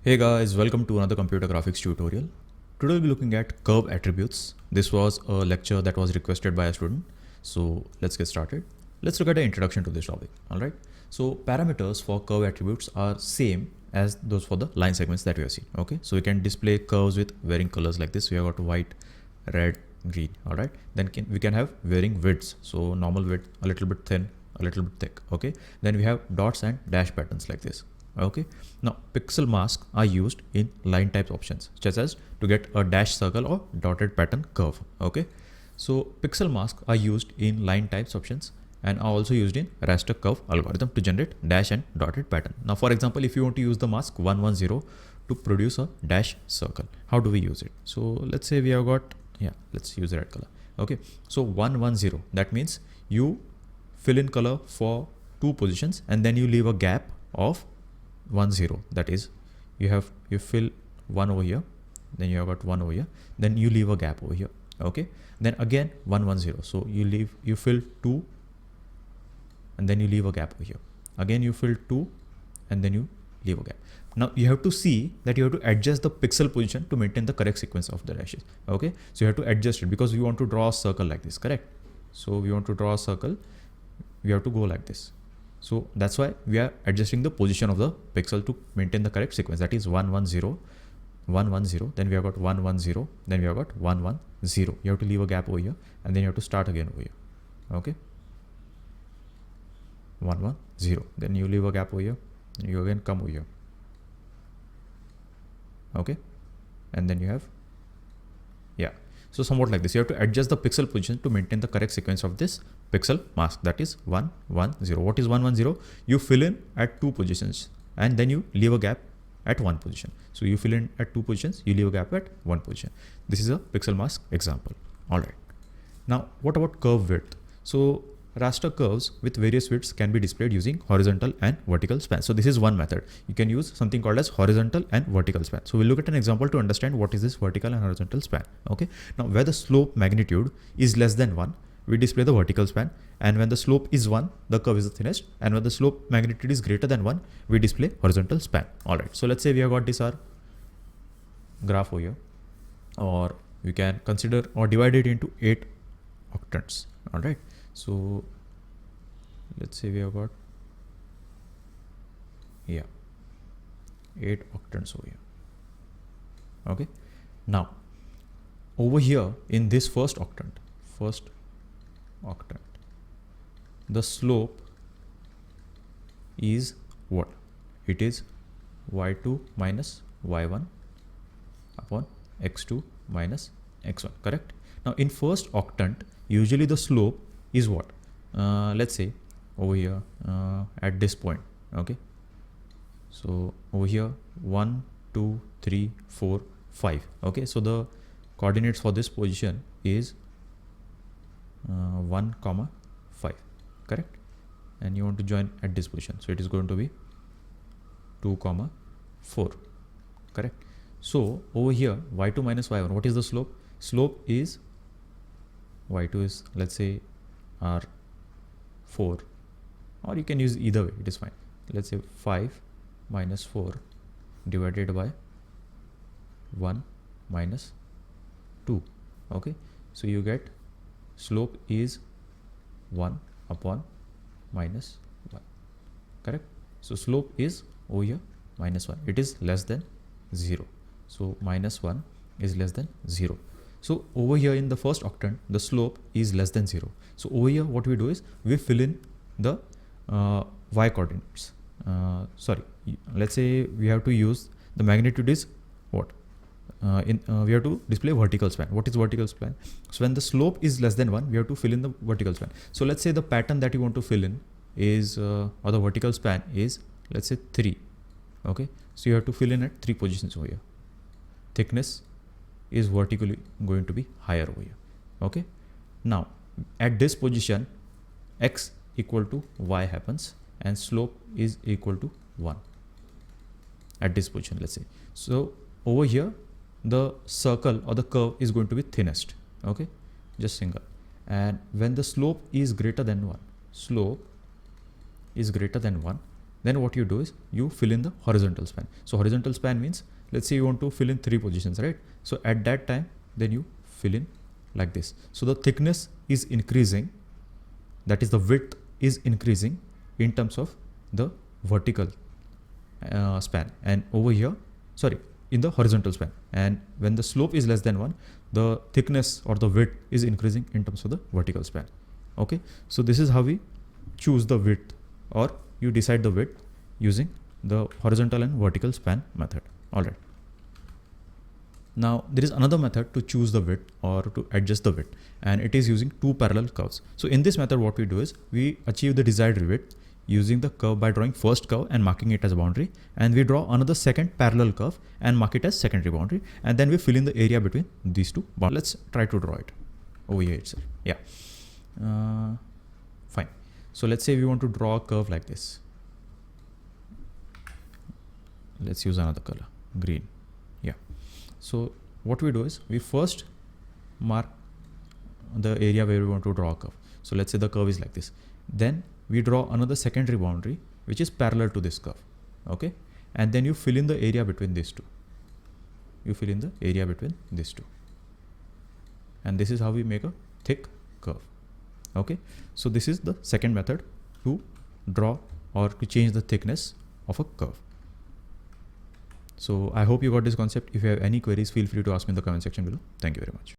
Hey guys, welcome to another computer graphics tutorial. Today we'll be looking at curve attributes. This was a lecture that was requested by a student. So let's get started. Let's look at the introduction to this topic. Alright. So parameters for curve attributes are same as those for the line segments that we have seen. Okay. So we can display curves with varying colors like this. We have got white, red, green. Alright. Then we can have varying widths. So normal width, a little bit thin, a little bit thick. Okay. Then we have dots and dash patterns like this. Okay. Now pixel masks are used in line type options such as to get a dash circle or dotted pattern curve. Okay. So pixel masks are used in line types options and are also used in raster curve algorithm to generate dash and dotted pattern. Now for example, if you want to use the mask 110 to produce a dash circle, how do we use it? So let's say we have got, let's use the red color. Okay. So 110, that means you fill in color for two positions and then you leave a gap of 10, that is you fill one over here, then you have got one over here, then you leave a gap over here. Okay, then again 110, so you fill two and then you leave a gap over here, again you fill two and then you leave a gap. Now you have to see that you have to adjust the pixel position to maintain the correct sequence of the dashes. Okay, so you have to adjust it because we want to draw a circle like this, correct? So we want to draw a circle, we have to go like this. So that's why we are adjusting the position of the pixel to maintain the correct sequence. That is 110, 110, then we have got 110, then we have got 110. You have to leave a gap over here and then you have to start again over here. Okay. 110, then you leave a gap over here, you again come over here. Okay. And then you have, so somewhat like this. You have to adjust the pixel position to maintain the correct sequence of this pixel mask. That is 110. What is 110? You fill in at two positions and then you leave a gap at one position. So you fill in at two positions, you leave a gap at one position. This is a pixel mask example. All right. Now, what about curve width? So raster curves with various widths can be displayed using horizontal and vertical span. So this is one method. You can use something called as horizontal and vertical span. So we'll look at an example to understand what is this vertical and horizontal span. Okay. Now where the slope magnitude is less than 1, we display the vertical span, and when the slope is 1, the curve is the thinnest, and when the slope magnitude is greater than 1, we display horizontal span. All right. So let's say we have got this our graph over here, or we can consider or divide it into 8 octants. All right. So let's say we have got 8 octants over here. Okay. Now over here in this first octant, the slope is what? It is y2 minus y1 upon x2 minus x1, correct? Now in first octant, usually the slope is what? Let's say over here at this point. Okay, so over here 1 2 3 4 5. Okay, so the coordinates for this position is 1 comma 5, correct? And you want to join at this position, so it is going to be 2 comma 4, correct? So over here y2 minus y1, what is the slope? Slope is y2 is, let's say, r4, or you can use either way, it is fine. Let's say 5 minus 4 divided by 1 minus 2. Okay, so you get slope is 1 upon minus 1, correct? So slope is over here minus 1, it is less than 0. So minus 1 is less than 0. So over here in the first octant, the slope is less than 0. So over here what we do is we fill in the y coordinates. Let's say we have to use the magnitude is what? We have to display vertical span. What is vertical span? So when the slope is less than 1, we have to fill in the vertical span. So let's say the pattern that you want to fill in is, or the vertical span is, let's say 3. Okay, so you have to fill in at 3 positions over here. Thickness is vertically going to be higher over here. Okay, now at this position x equal to y happens and slope is equal to 1 at this position, let's say. So over here the circle or the curve is going to be thinnest. Okay, just single. And when the slope is greater than 1, Then what you do is you fill in the horizontal span. So horizontal span means, let's say you want to fill in 3 positions, right? So at that time, then you fill in like this. So the thickness is increasing, that is the width is increasing in terms of the vertical span, and over here, sorry, in the horizontal span. And when the slope is less than 1, the thickness or the width is increasing in terms of the vertical span. Okay, so this is how we choose the width, or you decide the width using the horizontal and vertical span method. All right. Now there is another method to choose the width or to adjust the width, and it is using two parallel curves. So in this method, what we do is we achieve the desired width using the curve by drawing first curve and marking it as a boundary, and we draw another second parallel curve and mark it as secondary boundary, and then we fill in the area between these two boundaries. Let's try to draw it over here itself. Yeah, fine. So let's say we want to draw a curve like this. Let's use another color, green. Yeah. So what we do is we first mark the area where we want to draw a curve. So let's say the curve is like this. Then we draw another secondary boundary which is parallel to this curve. Okay. And then you fill in the area between these two. You fill in the area between these two. And this is how we make a thick curve. Okay. So this is the second method to draw or to change the thickness of a curve. So I hope you got this concept. If you have any queries, feel free to ask me in the comment section below. Thank you very much.